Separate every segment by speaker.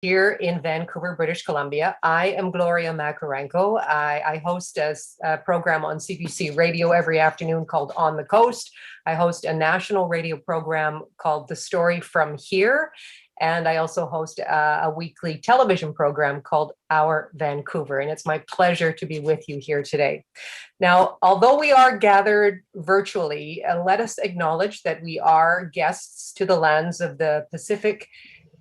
Speaker 1: here in Vancouver, British Columbia. I am Gloria Macarenko. I host a program on CBC radio every afternoon called On the Coast. I host a national radio program called The Story From Here. And I also host a weekly television program called Our Vancouver. And it's my pleasure to be with you here today. Now, although we are gathered virtually, let us acknowledge that we are guests to the lands of the Pacific,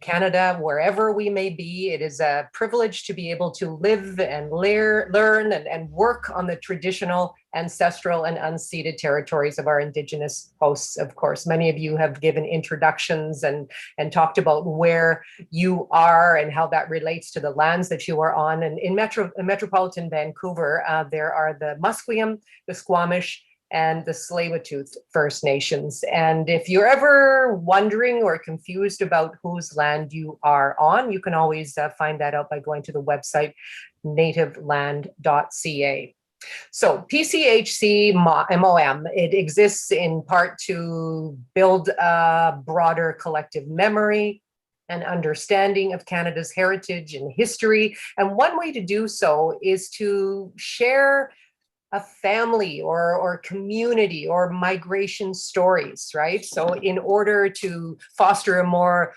Speaker 1: Canada, wherever we may be. It is a privilege to be able to live and learn and work on the traditional, ancestral, and unceded territories of our Indigenous hosts, of course. Many of you have given introductions and talked about where you are and how that relates to the lands that you are on. And in metropolitan Vancouver, there are the Musqueam, the Squamish, and the Tsleil-Waututh First Nations. And if you're ever wondering or confused about whose land you are on, you can always find that out by going to the website nativeland.ca. So PCHC-MoM, it exists in part to build a broader collective memory and understanding of Canada's heritage and history. And one way to do so is to share a family or community or migration stories, right? So in order to foster a more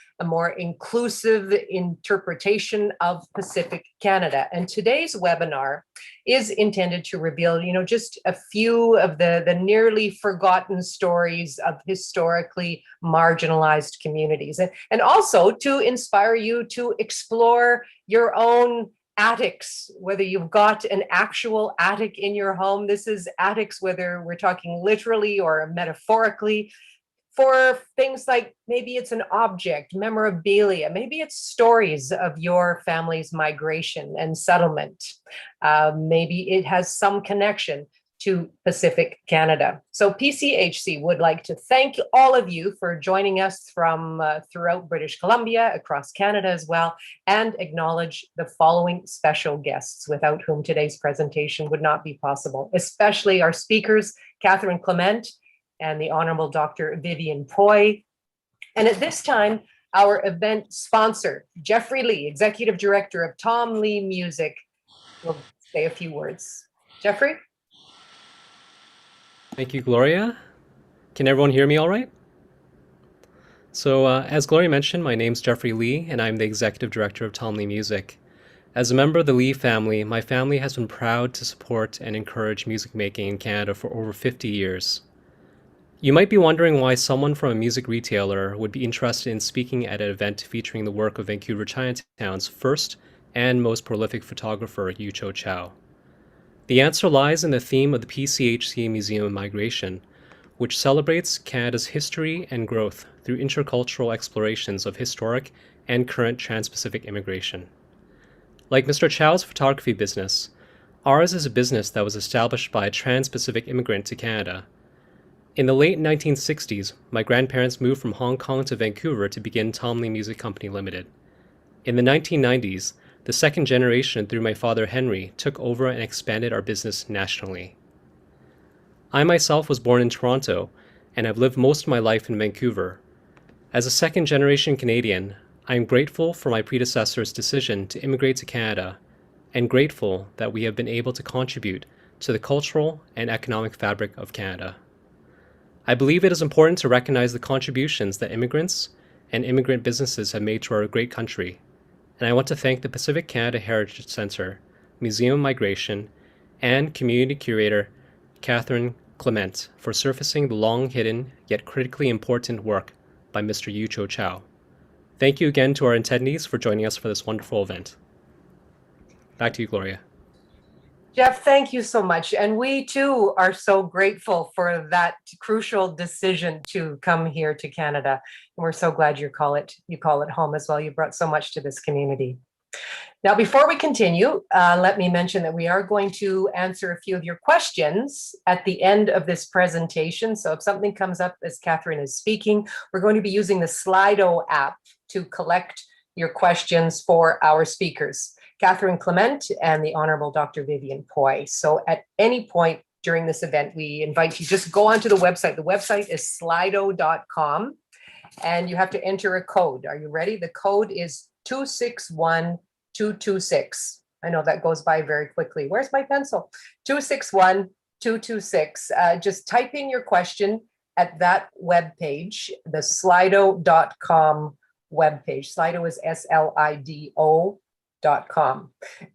Speaker 1: inclusive interpretation of Pacific Canada. And today's webinar is intended to reveal, just a few of the nearly forgotten stories of historically marginalized communities, and also to inspire you to explore your own attics, whether you've got an actual attic in your home. This is attics, whether we're talking literally or metaphorically, for things like maybe it's an object, memorabilia, maybe it's stories of your family's migration and settlement. Maybe it has some connection to Pacific Canada. So PCHC would like to thank all of you for joining us from throughout British Columbia, across Canada as well, and acknowledge the following special guests without whom today's presentation would not be possible, especially our speakers, Catherine Clement and the Honourable Dr. Vivienne Poy. And at this time, our event sponsor, Jeffrey Lee, Executive Director of Tom Lee Music, will say a few words. Jeffrey?
Speaker 2: Thank you, Gloria. Can everyone hear me all right? So as Gloria mentioned, my name's Jeffrey Lee, and I'm the Executive Director of Tom Lee Music. As a member of the Lee family, my family has been proud to support and encourage music making in Canada for over 50 years. You might be wondering why someone from a music retailer would be interested in speaking at an event featuring the work of Vancouver Chinatown's first and most prolific photographer, Yucho Chow. The answer lies in the theme of the PCHC Museum of Migration, which celebrates Canada's history and growth through intercultural explorations of historic and current trans-Pacific immigration. Like Mr. Chow's photography business, ours is a business that was established by a trans-Pacific immigrant to Canada. In the late 1960s, my grandparents moved from Hong Kong to Vancouver to begin Tom Lee Music Company Limited. In the 1990s, the second generation, through my father Henry, took over and expanded our business nationally. I myself was born in Toronto and have lived most of my life in Vancouver. As a second generation Canadian, I am grateful for my predecessors' decision to immigrate to Canada and grateful that we have been able to contribute to the cultural and economic fabric of Canada. I believe it is important to recognize the contributions that immigrants and immigrant businesses have made to our great country. And I want to thank the Pacific Canada Heritage Centre, Museum of Migration, and community curator Catherine Clement for surfacing the long-hidden yet critically important work by Mr. Yucho Chow. Thank you again to our attendees for joining us for this wonderful event. Back to you, Gloria.
Speaker 1: Jeff, thank you so much. And we too are so grateful for that crucial decision to come here to Canada. And we're so glad you call it home as well. You brought so much to this community. Now, before we continue, let me mention that we are going to answer a few of your questions at the end of this presentation. So if something comes up as Catherine is speaking, we're going to be using the Slido app to collect your questions for our speakers, Catherine Clement and the Honourable Dr. Vivienne Poy. So at any point during this event, we invite you just go onto the website. The website is slido.com and you have to enter a code. Are you ready? The code is 261-226. I know that goes by very quickly. Where's my pencil? 261-226. Just type in your question at that webpage, the slido.com webpage. Slido is SLIDO.com.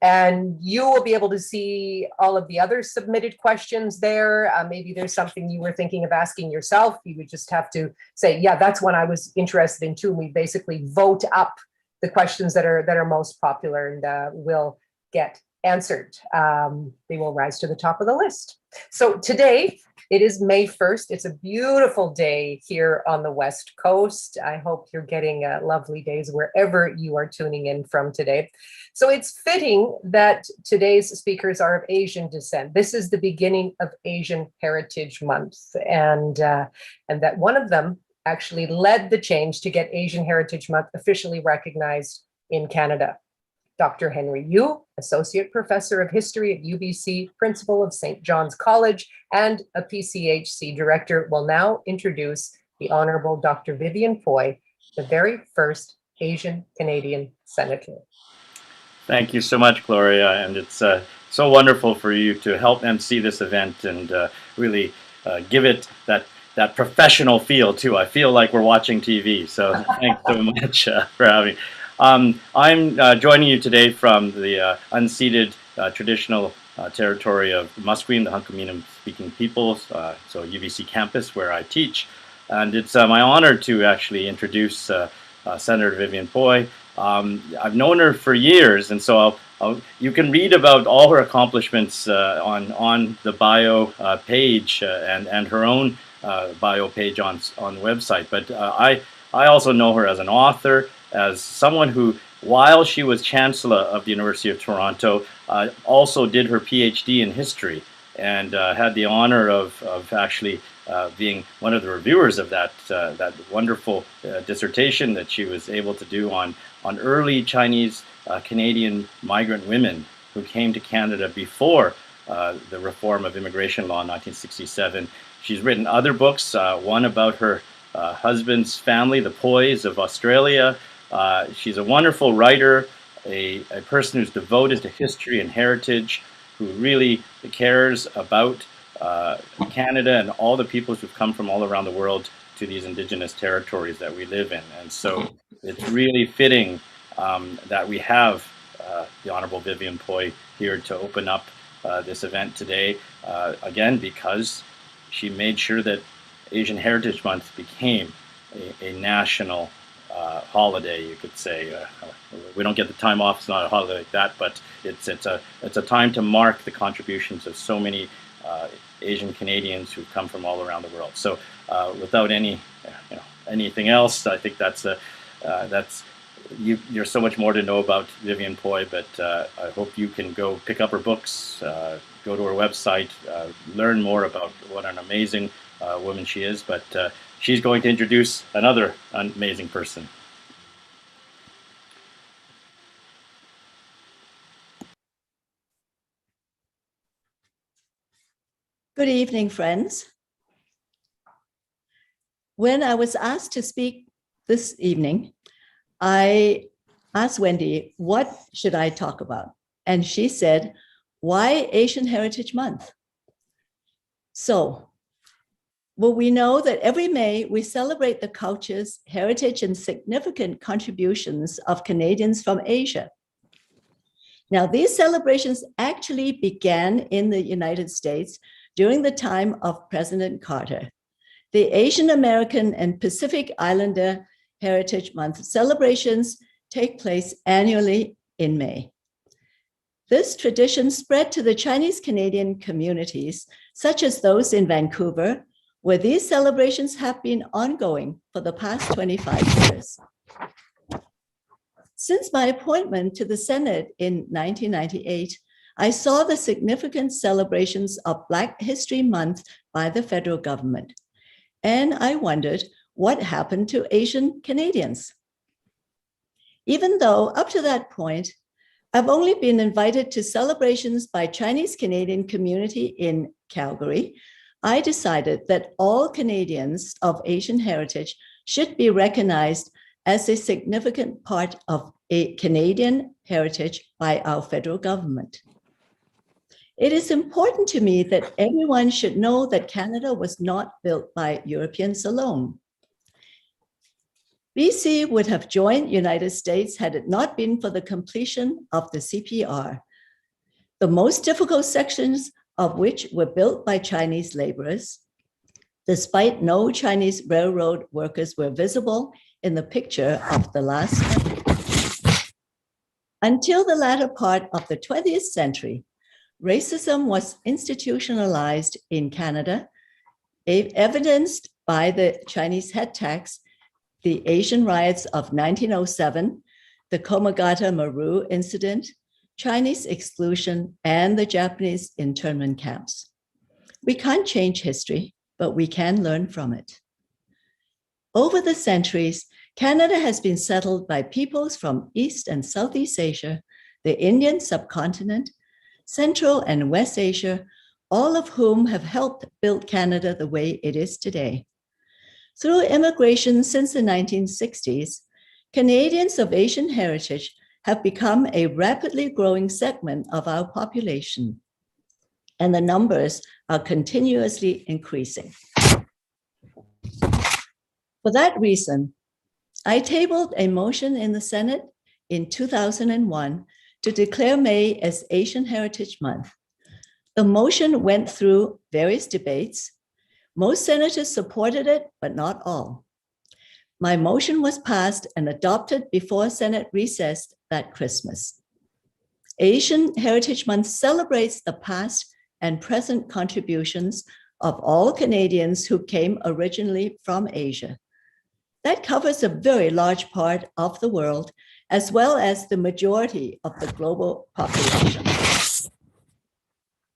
Speaker 1: And you will be able to see all of the other submitted questions there. Maybe there's something you were thinking of asking yourself. You would just have to say, yeah, that's one I was interested in too. We basically vote up the questions that are most popular and will get answered. They will rise to the top of the list. So today, it is May 1st. It's a beautiful day here on the West Coast. I hope you're getting lovely days wherever you are tuning in from today. So it's fitting that today's speakers are of Asian descent. This is the beginning of Asian Heritage Month, and that one of them actually led the change to get Asian Heritage Month officially recognized in Canada. Dr. Henry Yu, Associate Professor of History at UBC, Principal of St. John's College, and a PCHC Director, will now introduce the Honourable Dr. Vivian Poy, the very first Asian Canadian Senator.
Speaker 3: Thank you so much, Gloria, and it's so wonderful for you to help MC this event and really give it that professional feel too. I feel like we're watching TV, so thanks so much for having me. I'm joining you today from the unceded traditional territory of Musqueam, the Hunkaminam speaking peoples, so UBC campus where I teach. And it's my honor to actually introduce Senator Vivienne Poy. I've known her for years, and so you can read about all her accomplishments on the bio page and her own bio page on the website. But I also know her as an author, as someone who, while she was Chancellor of the University of Toronto, also did her PhD in history and had the honor of actually being one of the reviewers of that wonderful dissertation that she was able to do on early Chinese Canadian migrant women who came to Canada before the reform of immigration law in 1967. She's written other books, one about her husband's family, the Poys of Australia. She's a wonderful writer, a person who's devoted to history and heritage, who really cares about Canada and all the peoples who've come from all around the world to these Indigenous territories that we live in. And so it's really fitting that we have the Honourable Vivienne Poy here to open up this event today, again, because she made sure that Asian Heritage Month became a national holiday, you could say. We don't get the time off; it's not a holiday like that, but it's a time to mark the contributions of so many Asian Canadians who come from all around the world. So, without anything else, I think you're so much more to know about Vivienne Poy. But I hope you can go pick up her books, go to her website, learn more about what an amazing woman she is. But she's going to introduce another amazing person.
Speaker 4: Good evening, friends. When I was asked to speak this evening, I asked Wendy, what should I talk about? And she said, why Asian Heritage Month? So, well, we know that every May we celebrate the cultures, heritage, and significant contributions of Canadians from Asia. Now, these celebrations actually began in the United States during the time of President Carter. The Asian American and Pacific Islander Heritage Month celebrations take place annually in May. This tradition spread to the Chinese Canadian communities, such as those in Vancouver, where these celebrations have been ongoing for the past 25 years. Since my appointment to the Senate in 1998, I saw the significant celebrations of Black History Month by the federal government, and I wondered what happened to Asian Canadians. Even though up to that point, I've only been invited to celebrations by Chinese Canadian community in Calgary, I decided that all Canadians of Asian heritage should be recognized as a significant part of a Canadian heritage by our federal government. It is important to me that everyone should know that Canada was not built by Europeans alone. BC would have joined United States had it not been for the completion of the CPR, the most difficult sections of which were built by Chinese laborers, despite no Chinese railroad workers were visible in the picture of the last one. Until the latter part of the 20th century, racism was institutionalized in Canada, evidenced by the Chinese head tax, the Asian riots of 1907, the Komagata Maru incident, Chinese exclusion, and the Japanese internment camps. We can't change history, but we can learn from it. Over the centuries, Canada has been settled by peoples from East and Southeast Asia, the Indian subcontinent, Central and West Asia, all of whom have helped build Canada the way it is today. Through immigration since the 1960s, Canadians of Asian heritage have become a rapidly growing segment of our population, and the numbers are continuously increasing. For that reason, I tabled a motion in the Senate in 2001 to declare May as Asian Heritage Month. The motion went through various debates. Most senators supported it, but not all. My motion was passed and adopted before Senate recess that Christmas. Asian Heritage Month celebrates the past and present contributions of all Canadians who came originally from Asia. That covers a very large part of the world, as well as the majority of the global population.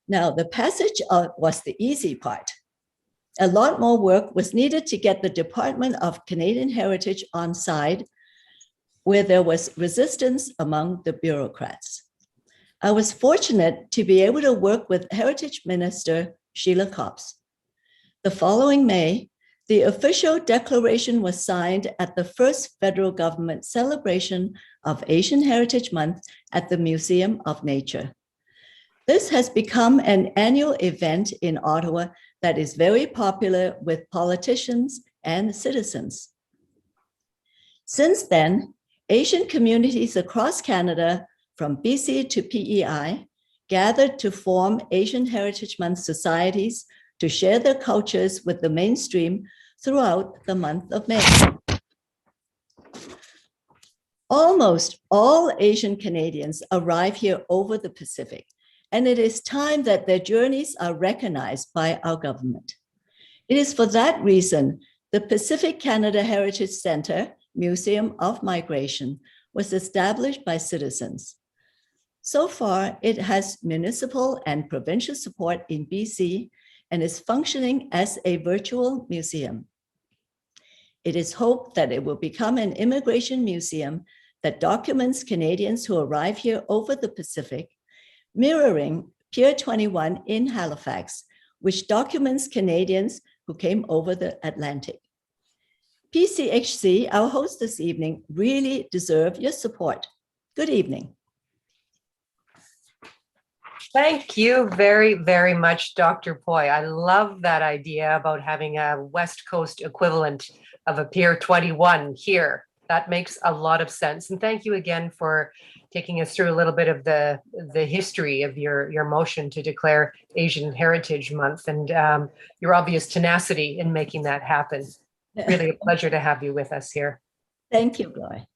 Speaker 4: Now, the passage was the easy part. A lot more work was needed to get the Department of Canadian Heritage on side, where there was resistance among the bureaucrats. I was fortunate to be able to work with Heritage Minister Sheila Copps. The following May, the official declaration was signed at the first federal government celebration of Asian Heritage Month at the Museum of Nature. This has become an annual event in Ottawa that is very popular with politicians and citizens. Since then, Asian communities across Canada, from BC to PEI, gathered to form Asian Heritage Month societies to share their cultures with the mainstream throughout the month of May. Almost all Asian Canadians arrive here over the Pacific, and it is time that their journeys are recognized by our government. It is for that reason the Pacific Canada Heritage Centre, Museum of Migration, was established by citizens. So far, it has municipal and provincial support in BC and is functioning as a virtual museum. It is hoped that it will become an immigration museum that documents Canadians who arrive here over the Pacific, mirroring Pier 21 in Halifax, which documents Canadians who came over the Atlantic. PCHC, our host this evening, really deserve your support. Good evening.
Speaker 1: Thank you very, very much, Dr. Poy. I love that idea about having a West Coast equivalent of a Pier 21 here. That makes a lot of sense. And thank you again for taking us through a little bit of the history of your motion to declare Asian Heritage Month and your obvious tenacity in making that happen. Really a pleasure to have you with us here.
Speaker 4: Thank you, Gloria.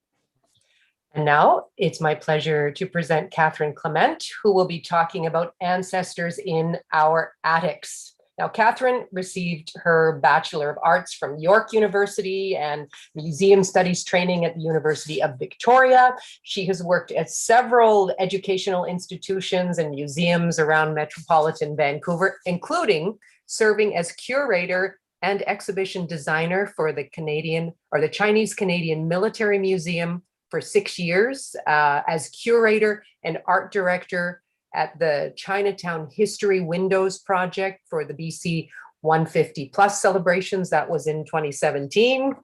Speaker 1: And now it's my pleasure to present Catherine Clement, who will be talking about ancestors in our attics. Now, Catherine received her Bachelor of Arts from York University and Museum Studies training at the University of Victoria. She has worked at several educational institutions and museums around metropolitan Vancouver, including serving as curator and exhibition designer for the Chinese Canadian Military Museum for 6 years, as curator and art director at the Chinatown History Windows Project for the BC 150 Plus celebrations. That was in 2017.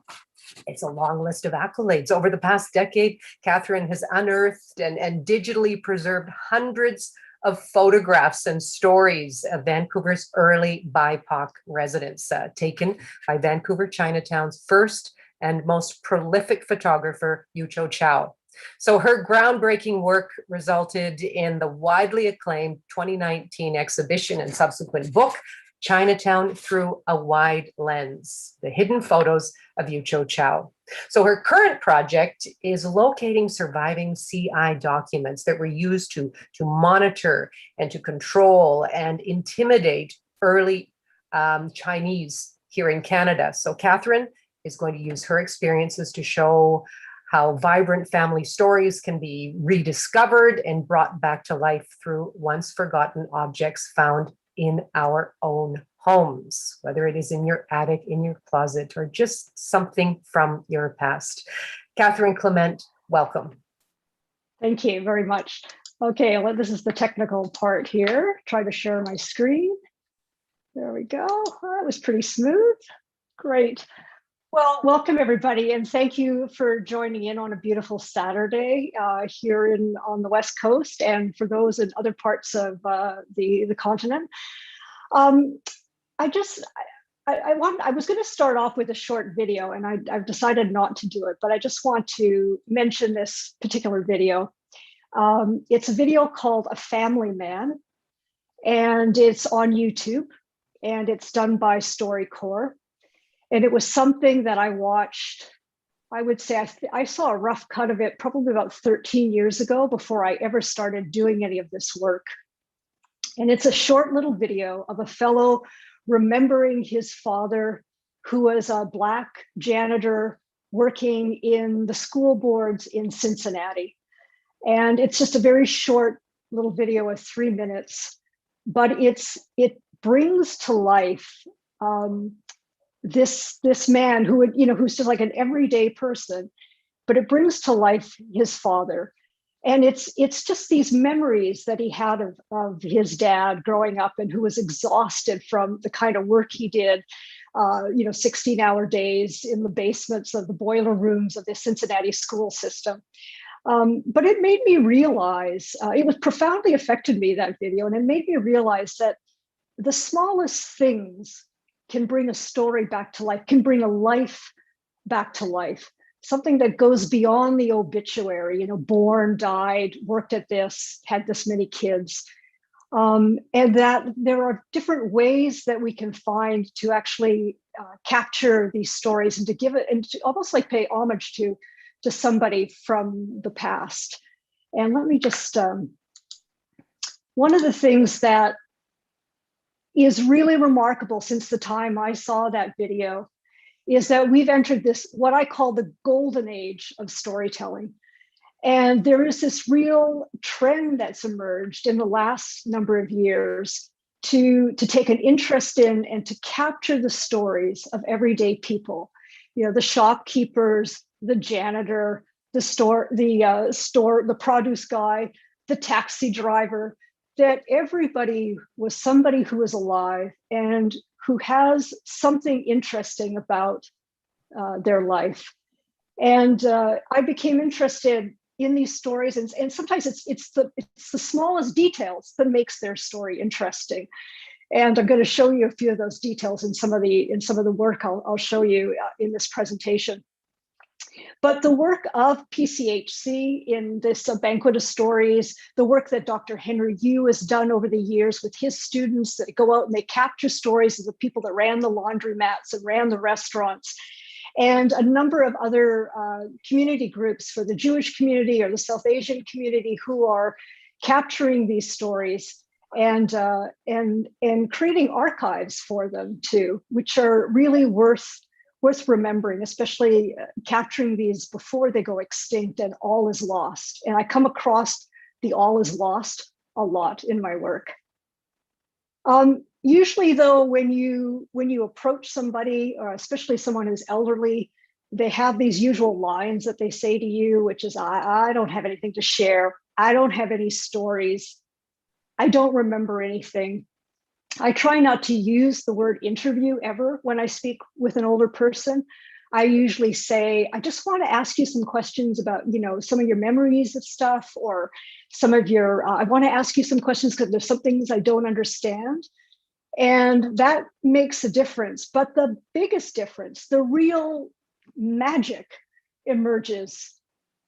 Speaker 1: It's a long list of accolades. Over the past decade, Catherine has unearthed and digitally preserved hundreds of photographs and stories of Vancouver's early BIPOC residents, taken by Vancouver Chinatown's first and most prolific photographer, Yucho Chow. So her groundbreaking work resulted in the widely acclaimed 2019 exhibition and subsequent book, Chinatown Through a Wide Lens, the hidden photos of Yucho Chow. So her current project is locating surviving CI documents that were used to monitor and to control and intimidate early Chinese here in Canada. So Catherine is going to use her experiences to show how vibrant family stories can be rediscovered and brought back to life through once forgotten objects found in our own homes, whether it is in your attic, in your closet, or just something from your past. Catherine Clement, welcome.
Speaker 5: Thank you very much. Okay, well, this is the technical part here. Try to share my screen. There we go. That was pretty smooth. Great. Well, welcome everybody, and thank you for joining in on a beautiful Saturday here on the West Coast, and for those in other parts of the continent. I was going to start off with a short video, and I've decided not to do it, but I just want to mention this particular video. It's a video called A Family Man, and it's on YouTube, and it's done by StoryCorps. And it was something that I watched, I would say I saw a rough cut of it probably about 13 years ago before I ever started doing any of this work. And it's a short little video of a fellow remembering his father, who was a Black janitor working in the school boards in Cincinnati. And it's just a very short little video of 3 minutes, but it brings to life this man who would, who's just like an everyday person, but it brings to life his father. And it's just these memories that he had of his dad growing up, and who was exhausted from the kind of work he did, 16-hour days in the basements of the boiler rooms of the Cincinnati school system. But it made me realize, it was profoundly affected me, that video, and it made me realize that the smallest things can bring a story back to life, can bring a life back to life, something that goes beyond the obituary, born, died, worked at this, had this many kids. And that there are different ways that we can find to actually capture these stories, and to give it, and to almost like pay homage to somebody from the past. And let me just, one of the things that is really remarkable since the time I saw that video is that we've entered this, what I call the golden age of storytelling. And there is this real trend that's emerged in the last number of years to take an interest in and to capture the stories of everyday people, the shopkeepers, the janitor, the produce guy, the taxi driver, that everybody was somebody who was alive and who has something interesting about their life. And I became interested in these stories, and sometimes it's the smallest details that makes their story interesting. And I'm going to show you a few of those details in some of the work I'll show you in this presentation. But the work of PCHC in this banquet of stories, the work that Dr. Henry Yu has done over the years with his students that go out and they capture stories of the people that ran the laundromats and ran the restaurants, and a number of other community groups for the Jewish community or the South Asian community who are capturing these stories and creating archives for them too, which are really worth remembering, especially capturing these before they go extinct and all is lost. And I come across the all is lost a lot in my work. Usually though, when you approach somebody, or especially someone who's elderly, they have these usual lines that they say to you, which is, I don't have anything to share. I don't have any stories. I don't remember anything. I try not to use the word interview ever when I speak with an older person. I usually say, I just want to ask you some questions about, some of your memories of stuff, or some of your, I want to ask you some questions because there's some things I don't understand. And that makes a difference. But the biggest difference, the real magic, emerges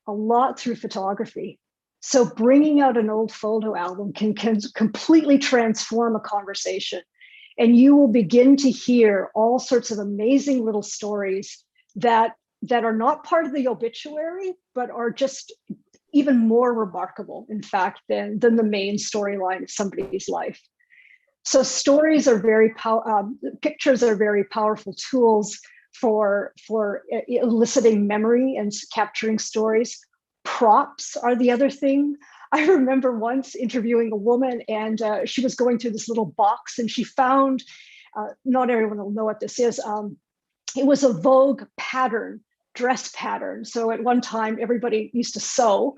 Speaker 5: a lot through photography. So bringing out an old photo album can completely transform a conversation. And you will begin to hear all sorts of amazing little stories that are not part of the obituary, but are just even more remarkable, in fact, than the main storyline of somebody's life. So stories are pictures are very powerful tools for eliciting memory and capturing stories. Props are the other thing. I remember once interviewing a woman, and she was going through this little box, and she found, not everyone will know what this is, it was a Vogue pattern, dress pattern. So at one time, everybody used to sew,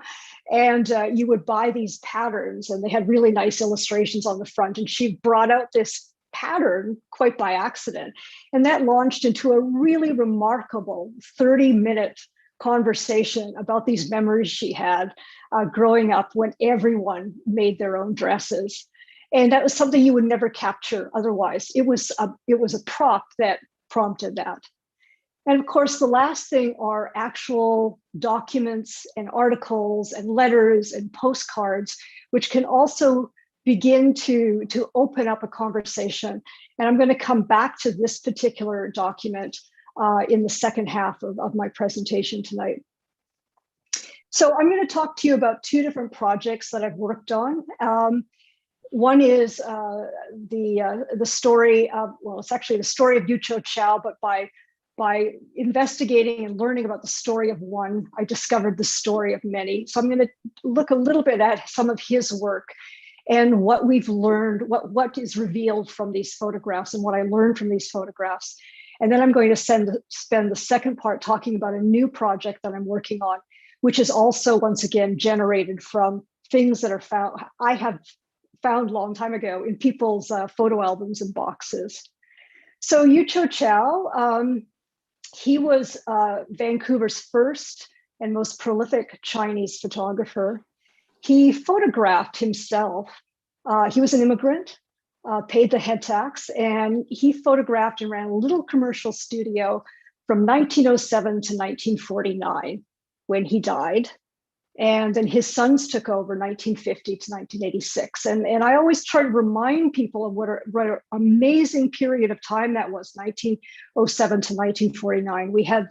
Speaker 5: and you would buy these patterns, and they had really nice illustrations on the front. And she brought out this pattern quite by accident. And that launched into a really remarkable 30-minute conversation about these memories she had growing up when everyone made their own dresses. And that was something you would never capture otherwise. It was a prop that prompted that. And of course, the last thing are actual documents and articles and letters and postcards, which can also begin to open up a conversation. And I'm going to come back to this particular document in the second half of my presentation tonight. So I'm going to talk to you about two different projects that I've worked on. One is the story of, well, it's actually the story of Yucho Chow, but by investigating and learning about the story of one, I discovered the story of many. So I'm going to look a little bit at some of his work and what we've learned, what is revealed from these photographs and what I learned from these photographs. And then I'm going to spend the second part talking about a new project that I'm working on, which is also, once again, generated from things that I have found a long time ago in people's photo albums and boxes. So Yucho Chow, he was Vancouver's first and most prolific Chinese photographer. He photographed himself. He was an immigrant, paid the head tax, and he photographed and ran a little commercial studio from 1907 to 1949 when he died. And then his sons took over 1950 to 1986. And I always try to remind people of what an amazing period of time that was, 1907 to 1949. We had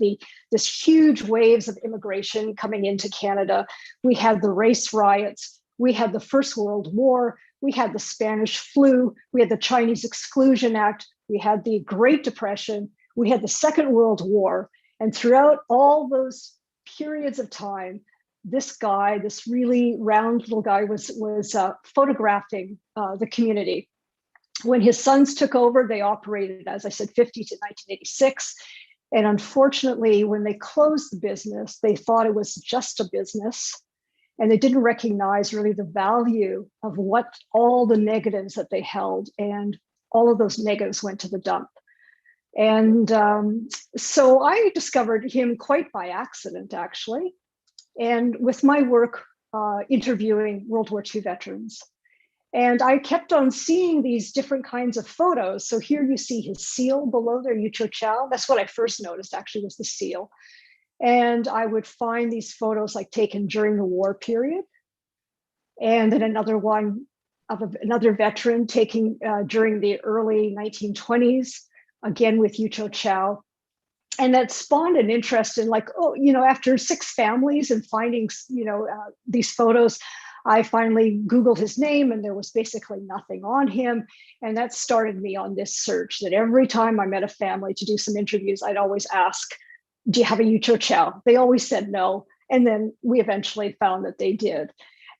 Speaker 5: this huge waves of immigration coming into Canada. We had the race riots. We had the First World War. We had the Spanish flu. We had the Chinese Exclusion Act. We had the Great Depression. We had the Second World War. And throughout all those periods of time, this guy, this really round little guy, was photographing the community. When his sons took over, they operated, as I said, 50 to 1986. And unfortunately, when they closed the business, they thought it was just a business. And they didn't recognize really the value of what all the negatives that they held. And all of those negatives went to the dump. And so I discovered him quite by accident, actually. And with my work interviewing World War II veterans. And I kept on seeing these different kinds of photos. So here you see his seal below there, Yucho Chow. That's what I first noticed, actually, was the seal. And I would find these photos like taken during the war period. And then another one of another veteran taking during the early 1920s, again with Yucho Chow. And that spawned an interest in, like, after 6 families and finding, these photos, I finally Googled his name and there was basically nothing on him. And that started me on this search that every time I met a family to do some interviews, I'd always ask, do you have a Yucho Chow? They always said no. And then we eventually found that they did.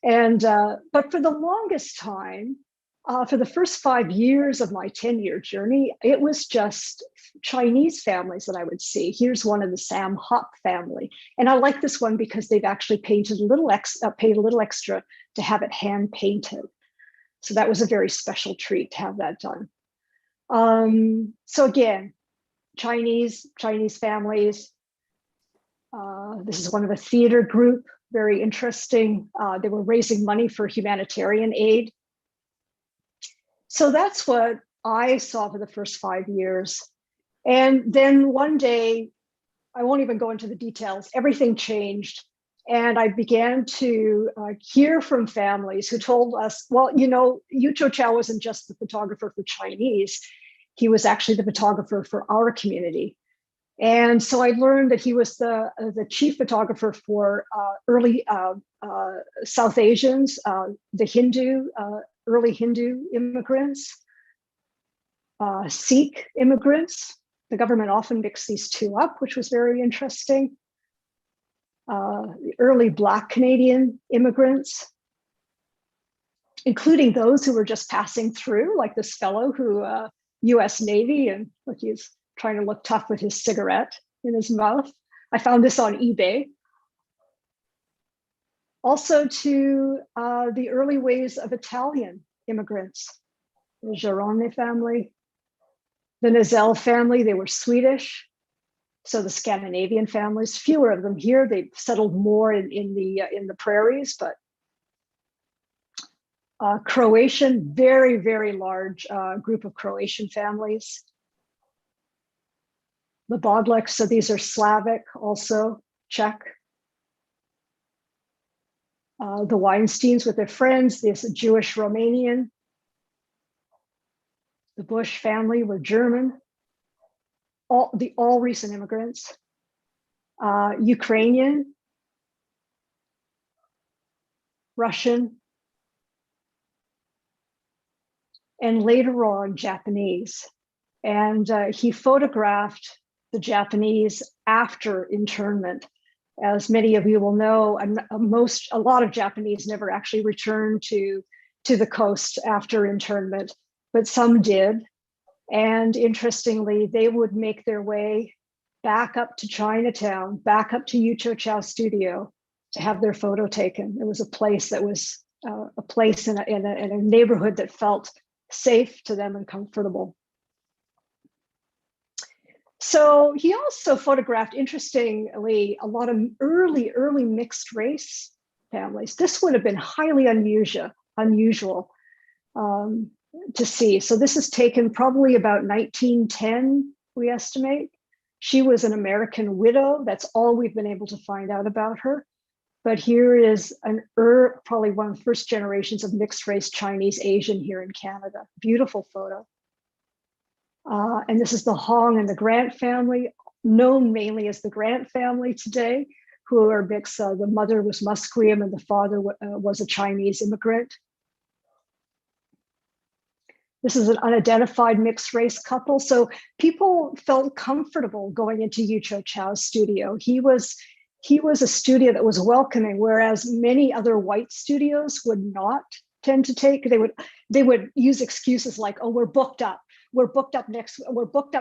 Speaker 5: And, but for the longest time, for the first 5 years of my 10-year journey, it was just Chinese families that I would see. Here's one of the Sam Hop family. And I like this one because they've actually paid a little extra to have it hand painted. So that was a very special treat to have that done. So again, Chinese families. This is one of a theater group, very interesting. They were raising money for humanitarian aid. So that's what I saw for the first 5 years. And then one day, I won't even go into the details, everything changed. And I began to hear from families who told us, well, you know, Yucho Chow wasn't just the photographer for Chinese, he was actually the photographer for our community. And so I learned that he was the chief photographer for early South Asians, the Hindu, early Hindu immigrants, Sikh immigrants. The government often mixed these two up, which was very interesting. The early Black Canadian immigrants, including those who were just passing through, like this fellow who, US Navy, and look, he's trying to look tough with his cigarette in his mouth. I found this on eBay. Also to the early waves of Italian immigrants, the Girone family, the Nazell family, they were Swedish. So the Scandinavian families, fewer of them here. They've settled more in the prairies, but Croatian, very, very large group of Croatian families. The Bodleks, so these are Slavic, also Czech. The Weinsteins with their friends, this Jewish Romanian. The Bush family were German. All recent immigrants. Ukrainian, Russian, and later on Japanese. And he photographed the Japanese after internment. As many of you will know, a lot of Japanese never actually returned to the coast after internment, but some did. And interestingly, they would make their way back up to Chinatown, back up to Yucho Chow studio to have their photo taken. It was a place that was a place in a neighborhood that felt safe to them and comfortable. So he also photographed, interestingly, a lot of early mixed race families. This would have been highly unusual to see. So this is taken probably about 1910, we estimate. She was an American widow. That's all we've been able to find out about her. But here is probably one of the first generations of mixed race Chinese Asian here in Canada. Beautiful photo. And this is the Hong and the Grant family, known mainly as the Grant family today, who are mixed. The mother was Musqueam and the father was a Chinese immigrant. This is an unidentified mixed race couple. So people felt comfortable going into Yucho Chow's studio. He was a studio that was welcoming, whereas many other white studios would not tend to take. They would use excuses like, "Oh, we're booked up. We're booked up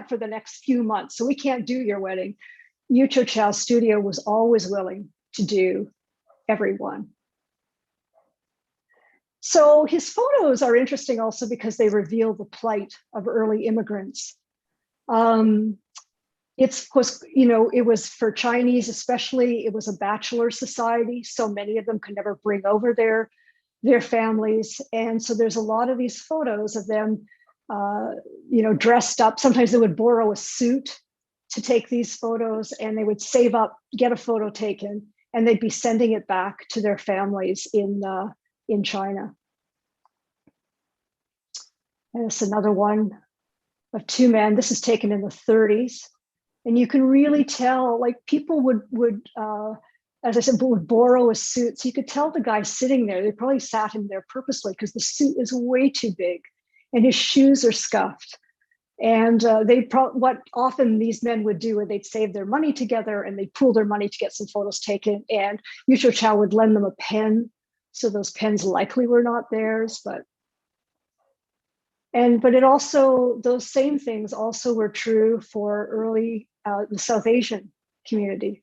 Speaker 5: for the next few months, so we can't do your wedding." Yucho Chow's studio was always willing to do everyone. So his photos are interesting also because they reveal the plight of early immigrants. It's, of course, it was for Chinese, especially, it was a bachelor society. So many of them could never bring over their families. And so there's a lot of these photos of them, dressed up. Sometimes they would borrow a suit to take these photos, and they would save up, get a photo taken, and they'd be sending it back to their families in China. And it's another one of two men. This is taken in the 30s. And you can really tell, like, people would as I said, would borrow a suit. So you could tell the guy sitting there, they probably sat him there purposely because the suit is way too big and his shoes are scuffed. And what often these men would do, they'd save their money together and they'd pool their money to get some photos taken. And Yucho Chow would lend them a pen. So those pens likely were not theirs, but it also, those same things also were true for early the South Asian community.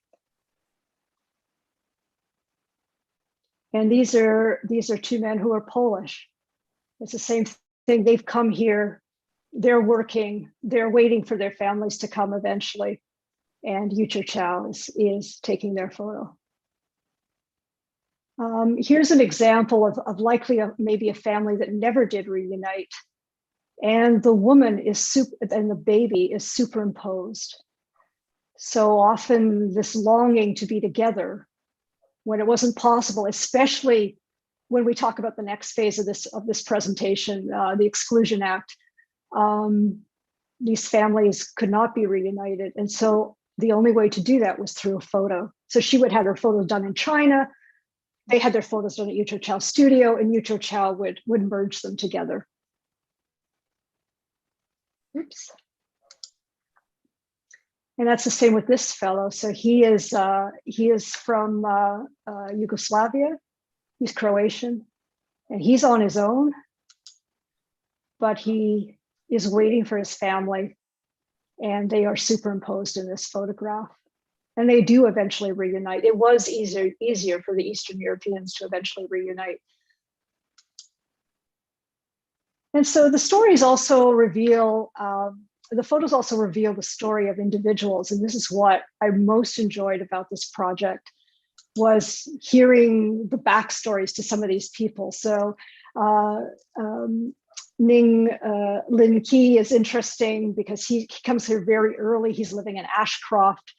Speaker 5: And these are two men who are Polish. It's the same thing. They've come here they're working, they're waiting for their families to come eventually. And Yucho Chow is taking their photo. Here's an example of likely maybe a family that never did reunite. And the woman and the baby is superimposed. So often this longing to be together when it wasn't possible, especially when we talk about the next phase of this presentation, the Exclusion Act, these families could not be reunited. And so the only way to do that was through a photo. So she would have her photos done in China. They had their photos done at Yucho Chow's studio, and Yucho Chow would merge them together. Oops. And that's the same with this fellow. So he is from Yugoslavia. He's Croatian, and he's on his own, but he is waiting for his family, and they are superimposed in this photograph. And they do eventually reunite. It was easier for the Eastern Europeans to eventually reunite. And so the stories also reveal, the photos also reveal the story of individuals. And this is what I most enjoyed about this project, was hearing the backstories to some of these people. So Ning Lin Ki is interesting because he comes here very early. He's living in Ashcroft.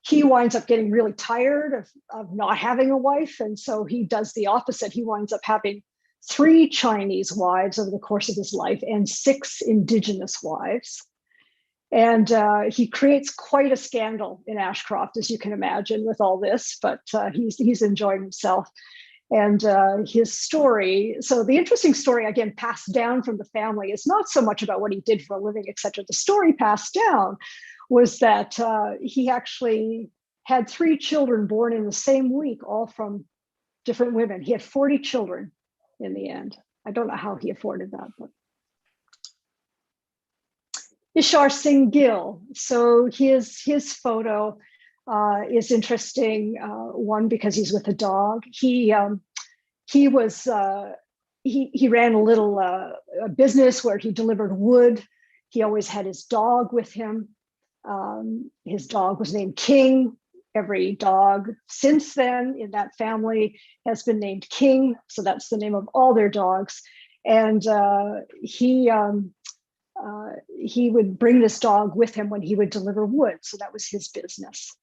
Speaker 5: He winds up getting really tired of not having a wife. And so he does the opposite. He winds up having 3 Chinese wives over the course of his life and 6 indigenous wives. And he creates quite a scandal in Ashcroft, as you can imagine, with all this, but he's enjoying himself. And his story, so the interesting story, again, passed down from the family, is not so much about what he did for a living, etc. The story passed down was that he actually had 3 children born in the same week, all from different women. He had 40 children in the end. I don't know how he afforded that, but. Ishar Singh Gill. So his photo is interesting. One, because he's with a dog. He ran a little a business where he delivered wood. He always had his dog with him. His dog was named King. Every dog since then in that family has been named King. So that's the name of all their dogs. And he would bring this dog with him when he would deliver wood. So that was his business.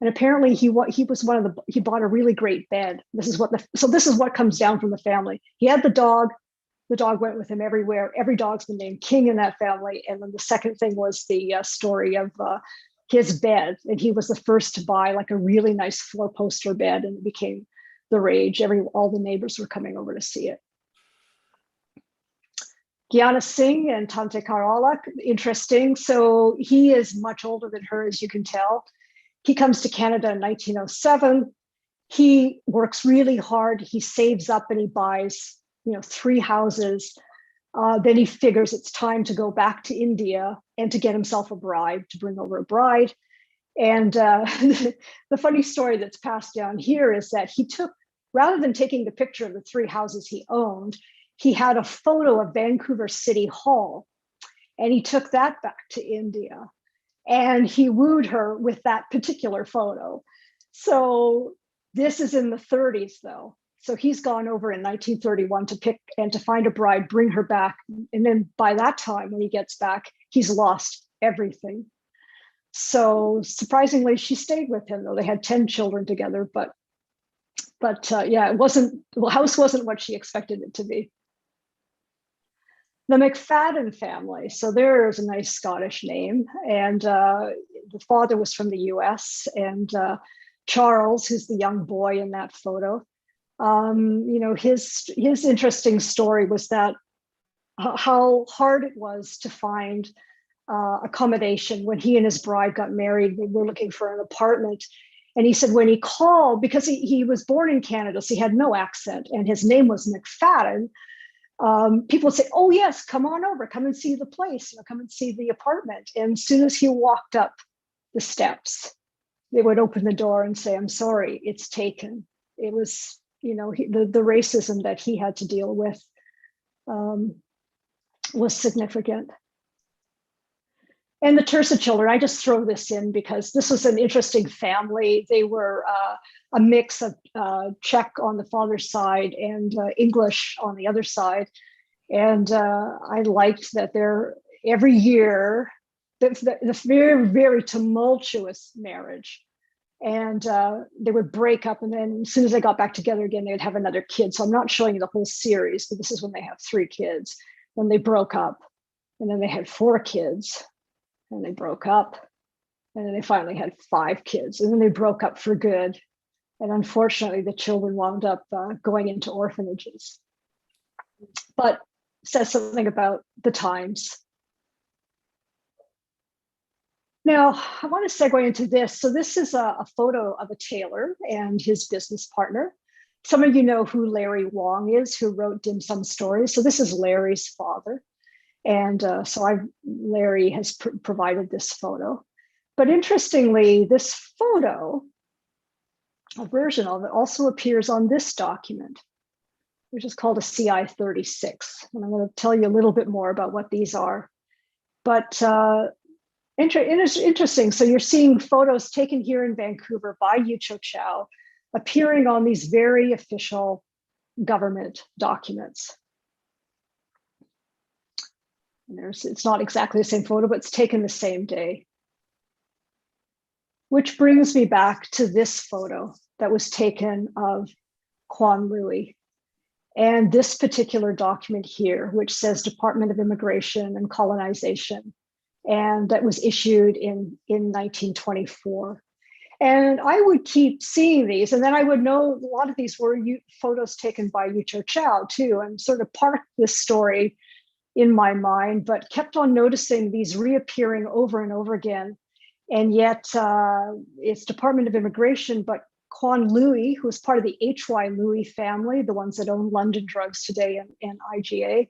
Speaker 5: And apparently he bought a really great bed. This is what comes down from the family. He had the dog went with him everywhere. Every dog's been named King in that family. And then the second thing was the story of his bed. And he was the first to buy like a really nice 4-poster bed, and it became the rage. All the neighbors were coming over to see it. Gyana Singh and Tante Karolak, interesting. So he is much older than her, as you can tell. He comes to Canada in 1907. He works really hard. He saves up and he buys, 3 houses. Then he figures it's time to go back to India and to get himself a bride, to bring over a bride. And the funny story that's passed down here is that he took, rather than taking the picture of the 3 houses he owned, he had a photo of Vancouver City Hall, and he took that back to India, and he wooed her with that particular photo. So this is in the 30s, though. So he's gone over in 1931 to pick and to find a bride, bring her back. And then by that time, when he gets back, he's lost everything. So surprisingly, she stayed with him, though they had 10 children together. But yeah, the house wasn't what she expected it to be. The McFadden family. So there's a nice Scottish name. And the father was from the US. And Charles, who's the young boy in that photo, his interesting story was that how hard it was to find accommodation when he and his bride got married. They were looking for an apartment. And he said when he called, because he was born in Canada, so he had no accent, and his name was McFadden, people would say, oh yes, come on over, come and see the place, come and see the apartment. And as soon as he walked up the steps, they would open the door and say, I'm sorry, it's taken. It was, the racism that he had to deal with. was significant. And the Tersa children, I just throw this in because this was an interesting family. They were a mix of Czech on the father's side and English on the other side. And I liked that every year, the very, very tumultuous marriage. And they would break up, and then as soon as they got back together again, they'd have another kid. So I'm not showing you the whole series, but this is when they have 3 kids. Then they broke up, and then they had 4 kids. And they broke up, and then they finally had 5 kids, and then they broke up for good. And unfortunately, the children wound up going into orphanages. But says something about the times. Now, I want to segue into this. So this is a photo of a tailor and his business partner. Some of you know who Larry Wong is, who wrote Dim Sum Stories. So this is Larry's father. And Larry has provided this photo. But interestingly, this photo, a version of it, also appears on this document, which is called a CI-36. And I'm going to tell you a little bit more about what these are. But interesting. So you're seeing photos taken here in Vancouver by Yucho Chow appearing on these very official government documents. It's not exactly the same photo, but it's taken the same day. Which brings me back to this photo that was taken of Quan Lui. And this particular document here, which says Department of Immigration and Colonization, and that was issued in 1924. And I would keep seeing these, and then I would know a lot of these were photos taken by Yucho Chow too, and sort of parked this story in my mind, but kept on noticing these reappearing over and over again. And yet it's Department of Immigration, but Quan Lui, who was part of the H.Y. Lui family, the ones that own London Drugs today and IGA,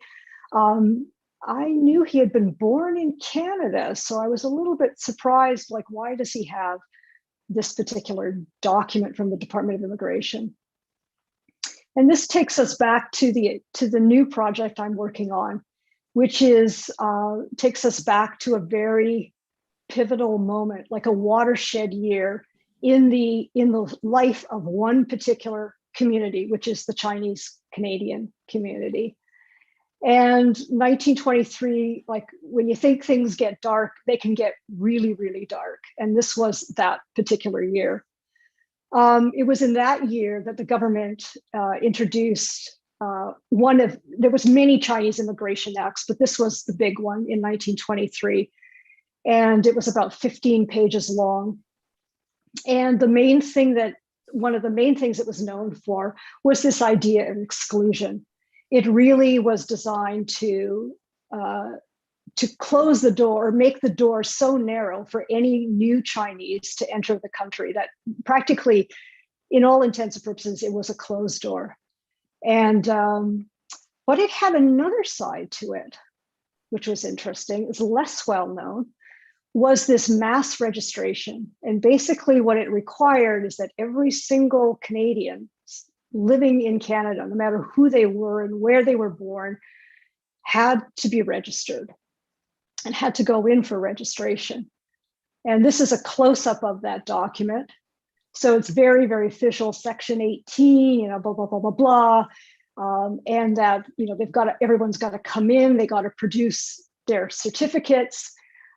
Speaker 5: I knew he had been born in Canada. So I was a little bit surprised, like, why does he have this particular document from the Department of Immigration? And this takes us back to the new project I'm working on, which is takes us back to a very pivotal moment, like a watershed year in the life of one particular community, which is the Chinese Canadian community. And 1923, like when you think things get dark, they can get really, really dark. And this was that particular year. It was in that year that the government introduced there was many Chinese immigration acts, but this was the big one in 1923. And it was about 15 pages long. And one of the main things it was known for was this idea of exclusion. It really was designed to close the door, or make the door so narrow for any new Chinese to enter the country that practically, in all intents and purposes, it was a closed door. And but it had another side to it, which was interesting. It's less well known, was this mass registration. And basically what it required is that every single Canadian living in Canada, no matter who they were and where they were born, had to be registered and had to go in for registration. And this is a close-up of that document. So it's very, very official, Section 18, blah, blah, blah, blah, blah. And that, everyone's got to come in, they got to produce their certificates.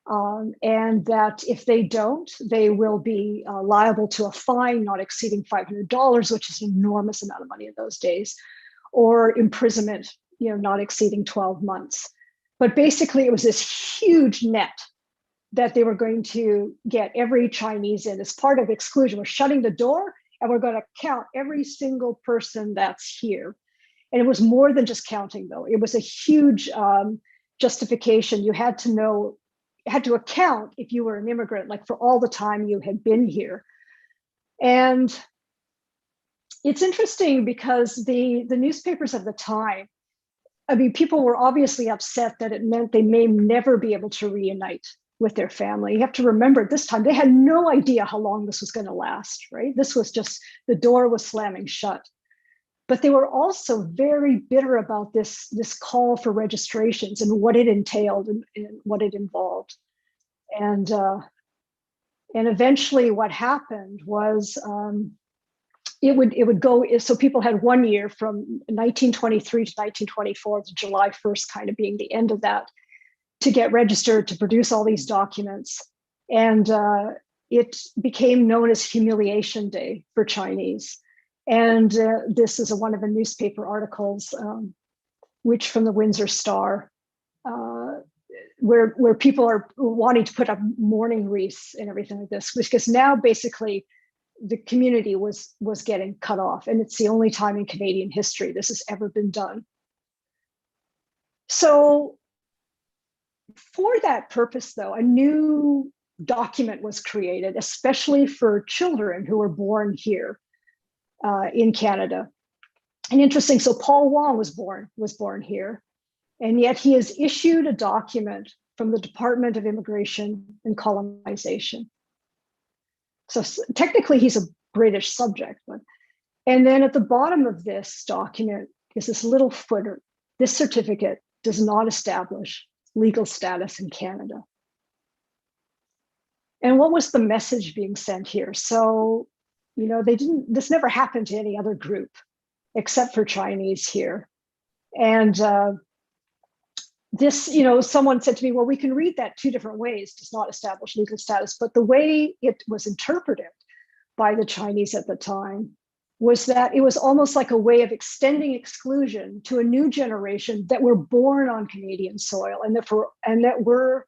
Speaker 5: And that if they don't, they will be liable to a fine not exceeding $500, which is an enormous amount of money in those days, or imprisonment, not exceeding 12 months. But basically, it was this huge net that they were going to get every Chinese in as part of exclusion. We're shutting the door, and we're going to count every single person that's here. And it was more than just counting, though. It was a huge justification. You had to account if you were an immigrant, like for all the time you had been here. And it's interesting because the newspapers of the time, people were obviously upset that it meant they may never be able to reunite with their family. You have to remember at this time, they had no idea how long this was going to last, right? This was just, the door was slamming shut. but they were also very bitter about this call for registrations and what it entailed and what it involved. And eventually what happened was it would go, so people had 1 year from 1923 to 1924, to July 1st kind of being the end of that, to get registered, to produce all these documents. And it became known as Humiliation Day for Chinese. And this is one of the newspaper articles, which from the Windsor Star, where people are wanting to put up mourning wreaths and everything like this, because now basically the community was getting cut off, and it's the only time in Canadian history this has ever been done. So for that purpose, though, a new document was created, especially for children who were born here in Canada. And interesting, so Paul Wang was born here, and yet he has issued a document from the Department of Immigration and Colonization. So technically he's a British subject, and then at the bottom of this document is this little footer: this certificate does not establish legal status in Canada. And what was the message being sent here? So, this never happened to any other group except for Chinese here. And this, someone said to me, well, we can read that two different ways: does not establish legal status. But the way it was interpreted by the Chinese at the time was that it was almost like a way of extending exclusion to a new generation that were born on Canadian soil and that were,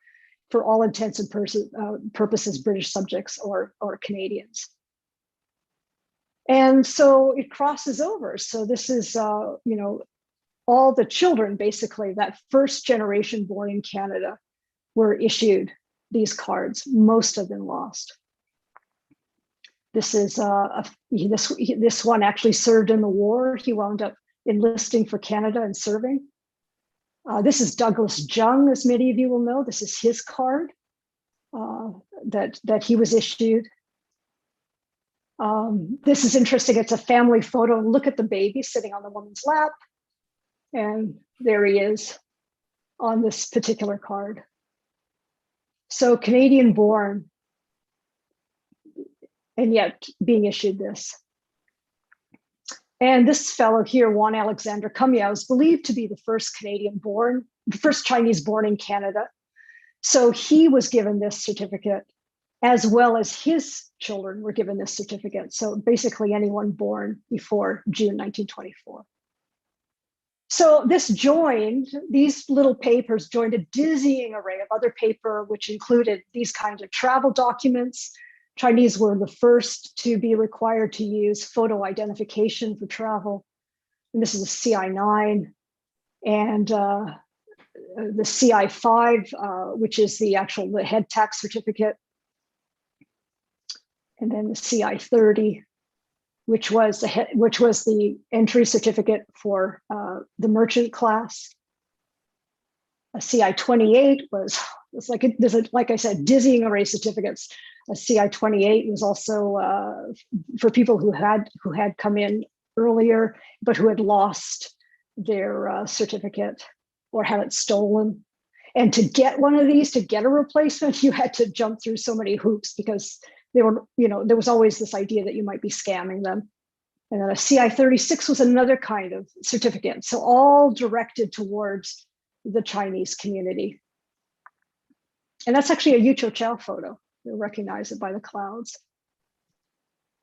Speaker 5: for all intents and purposes, British subjects or Canadians. And so it crosses over. So this is, all the children, basically, that first generation born in Canada, were issued these cards. Most of them lost. This is this one actually served in the war. He wound up enlisting for Canada and serving. This is Douglas Jung, as many of you will know. This is his card that he was issued. This is interesting. It's a family photo. Look at the baby sitting on the woman's lap. And there he is on this particular card. So Canadian born, and yet being issued this. And this fellow here, Juan Alexander Cumia, is believed to be the first Chinese born in Canada. So he was given this certificate, as well as his children were given this certificate. So basically anyone born before June 1924. So these little papers joined a dizzying array of other paper, which included these kinds of travel documents. Chinese were the first to be required to use photo identification for travel. And this is a CI-9 and the CI-5, which is the head tax certificate. And then the CI-30, which was the entry certificate for the merchant class. A CI-28 was like I said, dizzying array of certificates. A CI-28 was also for people who had come in earlier, but who had lost their certificate or had it stolen. And to get one of these, to get a replacement, you had to jump through so many hoops, because there was always this idea that you might be scamming them. And then a CI-36 was another kind of certificate. So all directed towards the Chinese community. And that's actually a Yucho Chow photo. You'll recognize it by the clouds.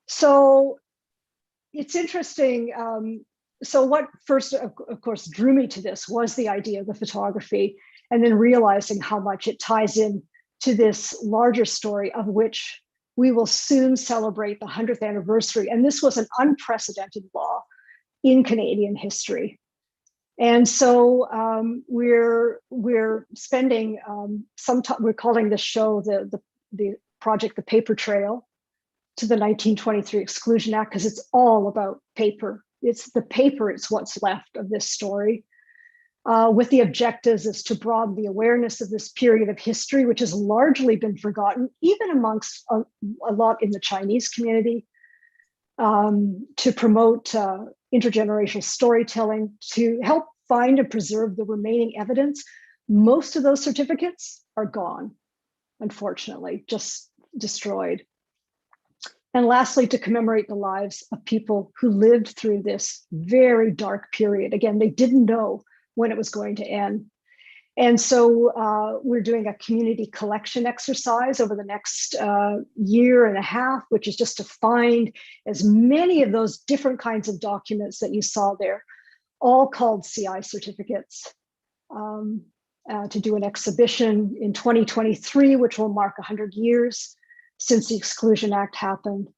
Speaker 5: So it's interesting. So what first, of course, drew me to this was the idea of the photography, and then realizing how much it ties in to this larger story, of which we will soon celebrate the 100th anniversary. And this was an unprecedented law in Canadian history. And so we're spending some time, we're calling this show the project, The Paper Trail to the 1923 Exclusion Act, because it's all about paper. It's the paper, it's what's left of this story, with the objectives is to broaden the awareness of this period of history, which has largely been forgotten, even amongst a lot in the Chinese community, to promote intergenerational storytelling to help find and preserve the remaining evidence. Most of those certificates are gone, unfortunately, just destroyed. And lastly, to commemorate the lives of people who lived through this very dark period. Again, they didn't know when it was going to end. And so we're doing a community collection exercise over the next year and a half, which is just to find as many of those different kinds of documents that you saw there, all called CI certificates, to do an exhibition in 2023, which will mark 100 years since the Exclusion Act happened.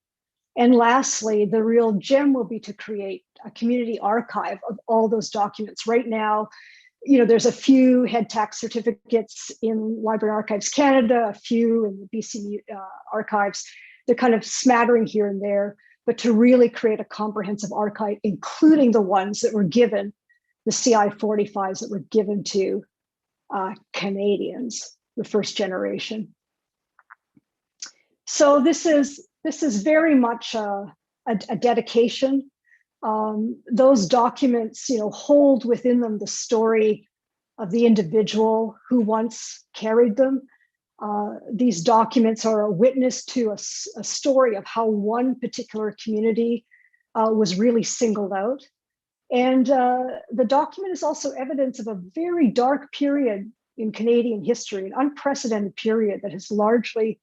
Speaker 5: And lastly, the real gem will be to create a community archive of all those documents. Right now, there's a few head tax certificates in Library Archives Canada, a few in the BC archives. They're kind of smattering here and there, but to really create a comprehensive archive, including the ones that were given, the CI 45s that were given to Canadians, the first generation. So this is very much a dedication. Those documents, hold within them the story of the individual who once carried them. These documents are a witness to a story of how one particular community was really singled out. And the document is also evidence of a very dark period in Canadian history, an unprecedented period that has largely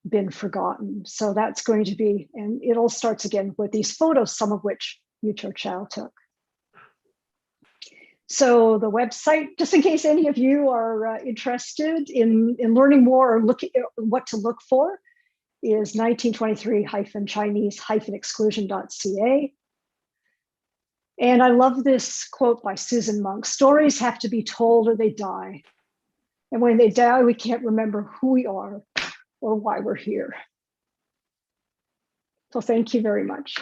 Speaker 5: been forgotten. So that's going to be, and it all starts again with these photos, some of which Yucho Chow took. So the website, just in case any of you are interested in learning more or looking at what to look for, is 1923-Chinese-exclusion.ca. And I love this quote by Susan Monk: "Stories have to be told or they die. And when they die, we can't remember who we are or why we're here." So thank you very much.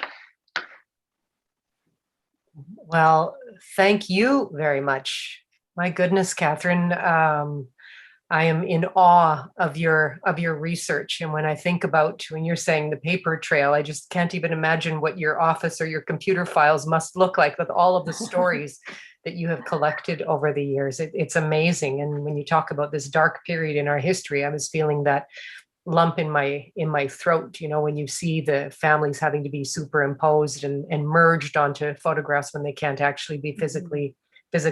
Speaker 1: Well, thank you very much. My goodness, Catherine, I am in awe of your research. And when I think about, when you're saying the paper trail, I just can't even imagine what your office or your computer files must look like with all of the stories that you have collected over the years. It's amazing. And when you talk about this dark period in our history, I was feeling that lump in my throat, when you see the families having to be superimposed and merged onto photographs when they can't actually be physically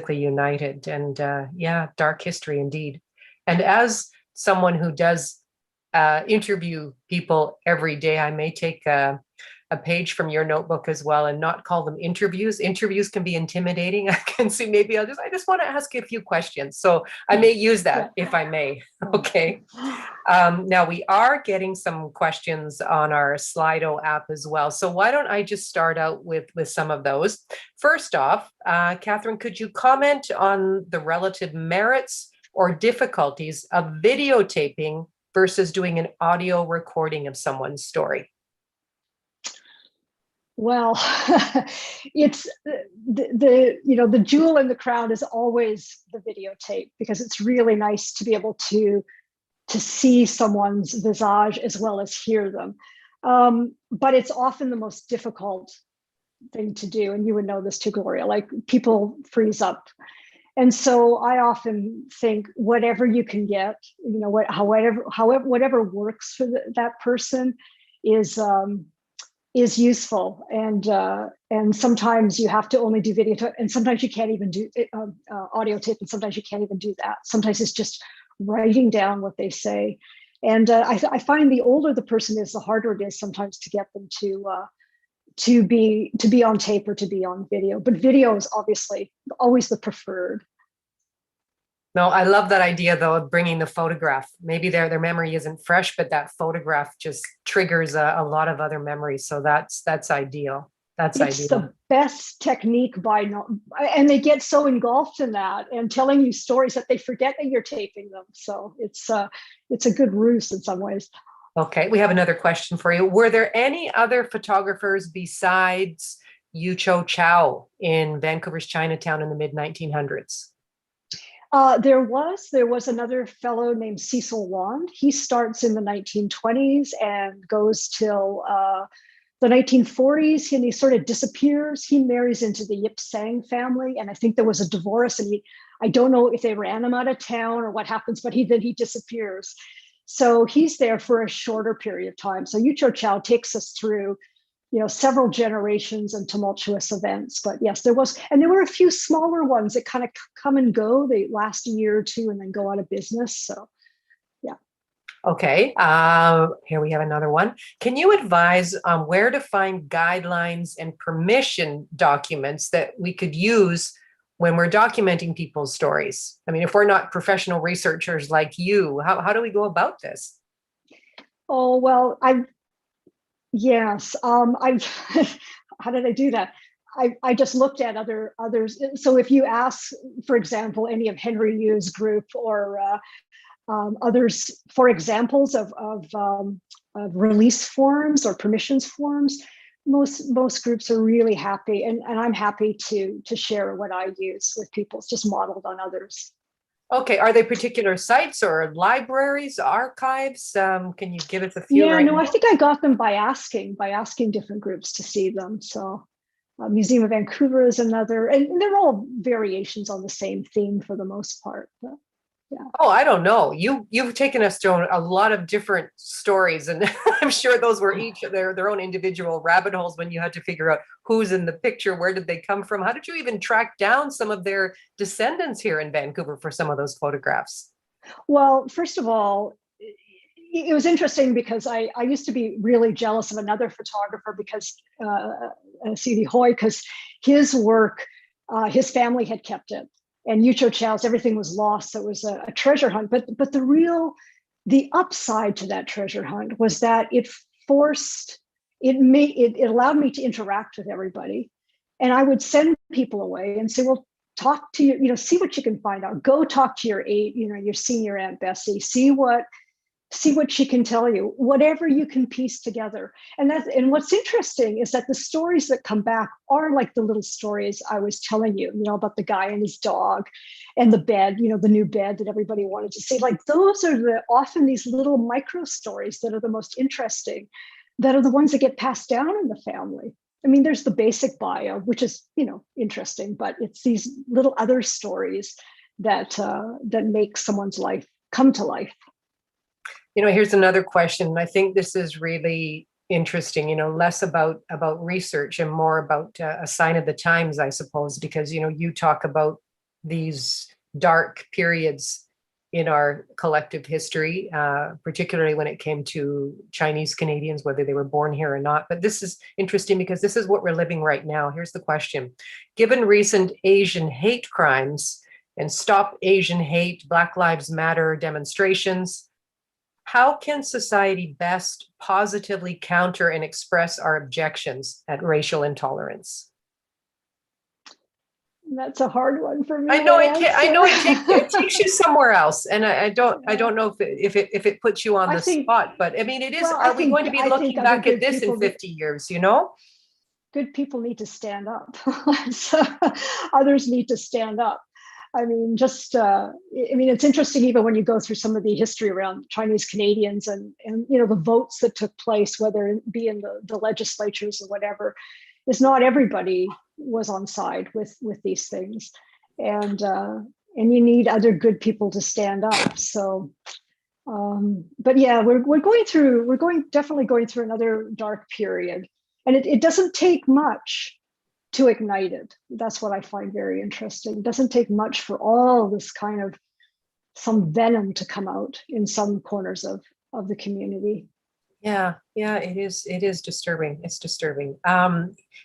Speaker 1: united. And yeah, dark history indeed. And as someone who does interview people every day, I may take a page from your notebook as well and not call them interviews. Interviews can be intimidating. I can see, maybe I just want to ask you a few questions. So I may use that if I may. Okay. Now we are getting some questions on our Slido app as well. So why don't I just start out with some of those. First off, Catherine, could you comment on the relative merits or difficulties of videotaping versus doing an audio recording of someone's story?
Speaker 5: Well, it's the jewel in the crown is always the videotape, because it's really nice to be able to see someone's visage as well as hear them. But it's often the most difficult thing to do, and you would know this too, Gloria. Like, people freeze up. And so I often think whatever you can get, whatever works for that person is useful. And sometimes you have to only do video tape, and sometimes you can't even do audio tape, and sometimes you can't even do that. Sometimes it's just writing down what they say. And I find the older the person is, the harder it is sometimes to get them to be on tape or to be on video. But video is obviously always the preferred.
Speaker 1: No, I love that idea though of bringing the photograph. Maybe their memory isn't fresh, but that photograph just triggers a lot of other memories. So that's ideal. It's ideal. The
Speaker 5: best technique and they get so engulfed in that and telling you stories that they forget that you're taping them. So it's a good ruse in some ways.
Speaker 1: Okay, we have another question for you. Were there any other photographers besides Yucho Chow in Vancouver's Chinatown in the mid-1900s?
Speaker 5: There was another fellow named Cecil Wang. He starts in the 1920s and goes till the 1940s, and he sort of disappears. He marries into the Yip Sang family, and I think there was a divorce, and I don't know if they ran him out of town or what happens, but then he disappears. So he's there for a shorter period of time. So Yucho Chow takes us through, several generations and tumultuous events. But yes, there were a few smaller ones that kind of come and go. They last a year or two and then go out of business. So yeah.
Speaker 1: Okay, here we have another one. Can you advise on where to find guidelines and permission documents that we could use when we're documenting people's stories? I mean, if we're not professional researchers like you, how do we go about this?
Speaker 5: Oh, well, yes. How did I do that? I just looked at others. So if you ask, for example, any of Henry Yu's group or others for examples of release forms or permissions forms, most groups are really happy, and I'm happy to share what I use with people. It's just modeled on others.
Speaker 1: Okay, are they particular sites or libraries, archives? Can you give us a few?
Speaker 5: Yeah,
Speaker 1: right
Speaker 5: no,
Speaker 1: now?
Speaker 5: I think I got them by asking different groups to see them. So Museum of Vancouver is another, and they're all variations on the same theme for the most part. But, yeah.
Speaker 1: Oh, I don't know. You've taken us through a lot of different stories, and I'm sure those were each their own individual rabbit holes when you had to figure out who's in the picture, where did they come from? How did you even track down some of their descendants here in Vancouver for some of those photographs?
Speaker 5: Well, first of all, it was interesting because I used to be really jealous of another photographer because C.D. Hoy, because his work, his family had kept it. And Yucho Chow's everything was lost. So it was a treasure hunt. But the upside to that treasure hunt was that it allowed me to interact with everybody. And I would send people away and say, well, talk to you, see what you can find out. Go talk to your senior Aunt Bessie, see what she can tell you, whatever you can piece together. And what's interesting is that the stories that come back are like the little stories I was telling you, about the guy and his dog and the bed, the new bed that everybody wanted to see. Like those are often these little micro stories that are the most interesting, that are the ones that get passed down in the family. I mean, there's the basic bio, which is, interesting, but it's these little other stories that make someone's life come to life.
Speaker 1: Here's another question. I think this is really interesting, less about research and more about a sign of the times, I suppose, because, you talk about these dark periods in our collective history, particularly when it came to Chinese Canadians, whether they were born here or not. But this is interesting because this is what we're living right now. Here's the question. Given recent Asian hate crimes and Stop Asian Hate, Black Lives Matter demonstrations, how can society best positively counter and express our objections at racial intolerance?
Speaker 5: That's a hard one for me.
Speaker 1: I know it takes you somewhere else, and I don't know if it puts you on the spot, but I mean, it is. Are we going to be looking back at this in 50 years?
Speaker 5: Good people need to stand up. So others need to stand up. I mean, it's interesting even when you go through some of the history around Chinese Canadians and the votes that took place, whether it be in the legislatures or whatever, is not everybody was on side with these things, and you need other good people to stand up. So, but yeah, we're definitely going through another dark period, and it doesn't take much to ignite it. That's what I find very interesting. It doesn't take much for all this kind of some venom to come out in some corners of the community.
Speaker 1: Yeah, it is disturbing. It's disturbing.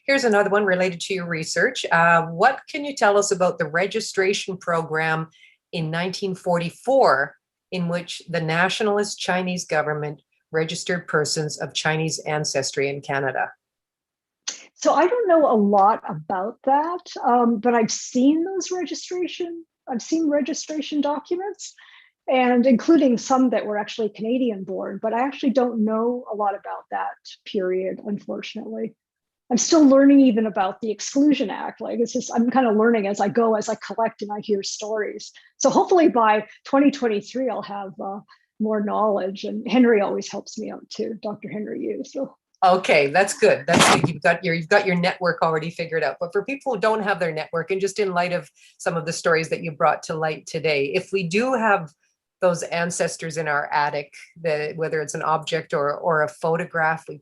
Speaker 1: Here's another one related to your research. What can you tell us about the registration program in 1944 in which the nationalist Chinese government registered persons of Chinese ancestry in Canada?
Speaker 5: So I don't know a lot about that, but I've seen registration documents, and including some that were actually Canadian born, but I actually don't know a lot about that period, unfortunately. I'm still learning even about the Exclusion Act. Like I'm kind of learning as I go, as I collect and I hear stories. So hopefully by 2023, I'll have more knowledge, and Henry always helps me out too, Dr. Henry Yu. So
Speaker 1: Okay, that's good. That's good. You've got your network already figured out. But for people who don't have their network, and just in light of some of the stories that you brought to light today, if we do have those ancestors in our attic, whether it's an object or a photograph, we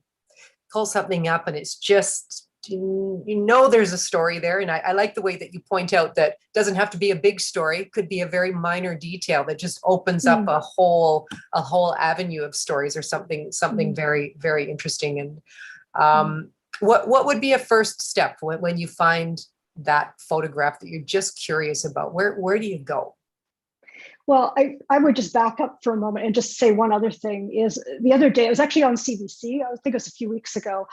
Speaker 1: pull something up and it's just, there's a story there. And I like the way that you point out that it doesn't have to be a big story. It could be a very minor detail that just opens up a whole avenue of stories, or something very, very interesting. And what would be a first step when you find that photograph that you're just curious about? Where do you go?
Speaker 5: Well, I would just back up for a moment and just say one other thing. Is the other day, I was actually on CBC, I think it was a few weeks ago.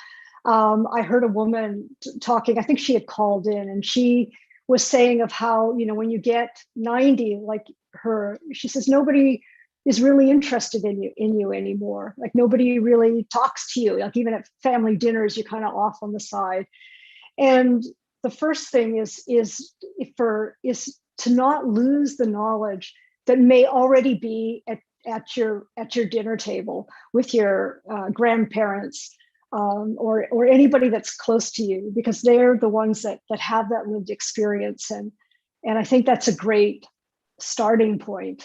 Speaker 5: I heard a woman talking, I think she had called in, and she was saying of how, when you get 90, like her, she says, nobody is really interested in you anymore. Like nobody really talks to you. Like even at family dinners, you're kind of off on the side. And the first thing is to not lose the knowledge that may already be at your dinner table with your grandparents, or anybody that's close to you, because they're the ones that have that lived experience. And I think that's a great starting point,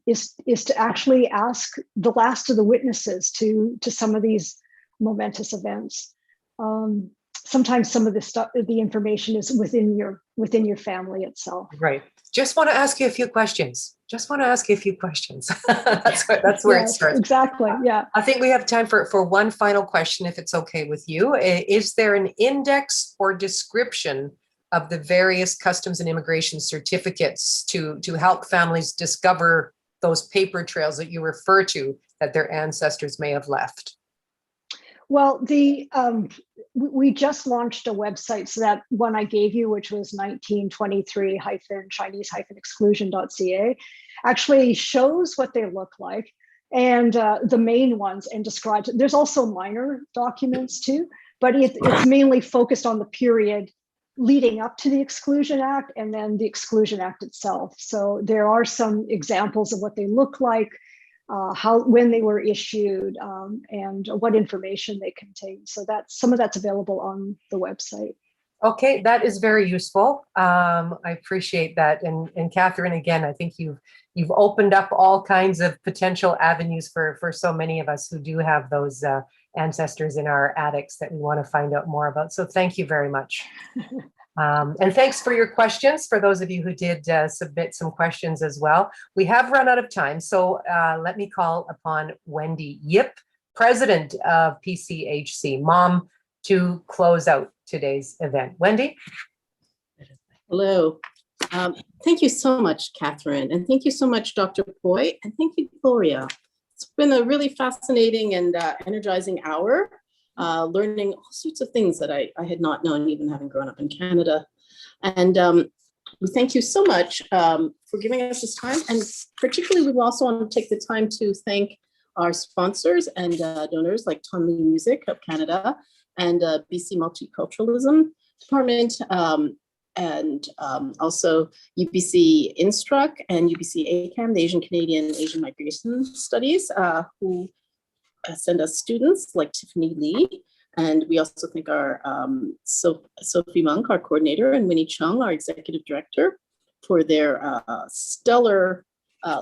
Speaker 5: is to actually ask the last of the witnesses to some of these momentous events. Sometimes some of the information is within your family itself.
Speaker 1: Right. Just want to ask you a few questions. That's where it starts.
Speaker 5: Exactly. Yeah.
Speaker 1: I think we have time for one final question, if it's okay with you. Is there an index or description of the various customs and immigration certificates to help families discover those paper trails that you refer to that their ancestors may have left?
Speaker 5: Well, we just launched a website. So that one I gave you, which was 1923-Chinese-exclusion.ca, actually shows what they look like, and the main ones, and describes it. There's also minor documents too, but it's mainly focused on the period leading up to the Exclusion Act and then the Exclusion Act itself. So there are some examples of what they look like, when they were issued, and what information they contain. So some of that's available on the website.
Speaker 1: Okay, that is very useful. I appreciate that. And Catherine, again, I think you've opened up all kinds of potential avenues for so many of us who do have those ancestors in our attics that we want to find out more about. So thank you very much. And thanks for your questions, for those of you who did submit some questions as well. We have run out of time, so let me call upon Wendy Yip, President of PCHC-MoM, to close out today's event. Wendy?
Speaker 6: Hello. Thank you so much, Catherine, and thank you so much, Dr. Poy, and thank you, Gloria. It's been a really fascinating and energizing hour. Learning all sorts of things that I had not known, even having grown up in Canada. And we thank you so much for giving us this time. And particularly, we also want to take the time to thank our sponsors and donors like Tonley Music of Canada and BC Multiculturalism Department, and also UBC INSTRCC and UBC ACAM, the Asian Canadian Asian Migration Studies, who send us students like Tiffany Lee. And we also thank our Sophie Monk, our coordinator, and Winnie Chung, our executive director, for their stellar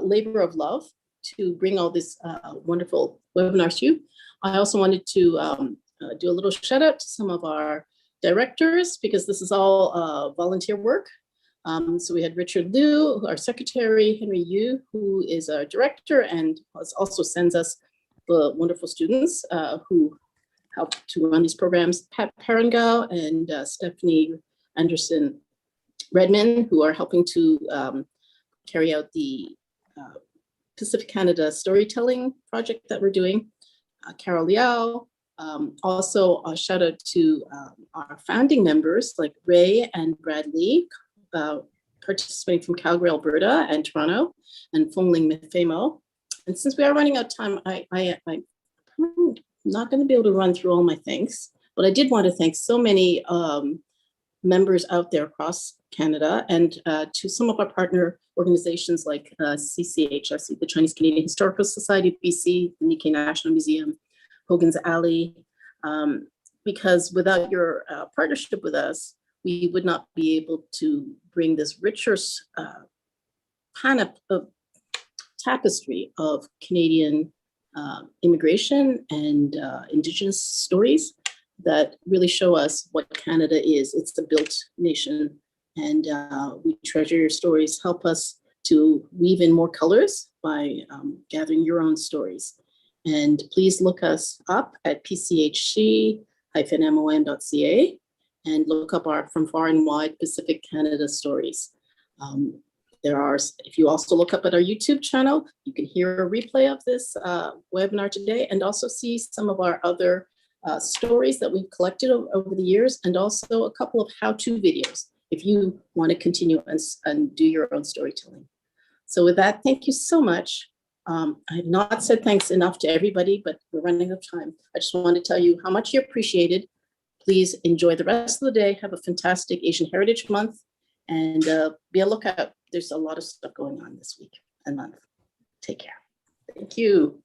Speaker 6: labor of love to bring all this wonderful webinars to you. I also wanted to do a little shout out to some of our directors, because this is all volunteer work. So we had Richard Liu, our secretary, Henry Yu, who is our director and also sends us the wonderful students who help to run these programs, Pat Parangao and Stephanie Anderson Redmond, who are helping to carry out the Pacific Canada storytelling project that we're doing, Carol Liao. Also a shout out to our founding members like Ray and Brad Lee, participating from Calgary, Alberta and Toronto, and Fong Ling Mifemo. And since we are running out of time, I'm not going to be able to run through all my thanks, but I did want to thank so many members out there across Canada, and to some of our partner organizations like CCHSC, the Chinese Canadian Historical Society of BC, the Nikkei National Museum, Hogan's Alley, because without your partnership with us, we would not be able to bring this richer tapestry of Canadian immigration and Indigenous stories that really show us what Canada is. It's a built nation, and we treasure your stories. Help us to weave in more colors by gathering your own stories. And please look us up at PCHC-MoM.ca and look up our From Far and Wide Pacific Canada stories. If you also look up at our YouTube channel, you can hear a replay of this webinar today and also see some of our other stories that we've collected over the years, and also a couple of how-to videos if you want to continue and do your own storytelling. So with that, thank you so much. I have not said thanks enough to everybody, but we're running out of time. I just want to tell you how much you appreciated. Please enjoy the rest of the day. Have a fantastic Asian Heritage Month, and be a lookout. There's a lot of stuff going on this week and month. Take care. Thank you.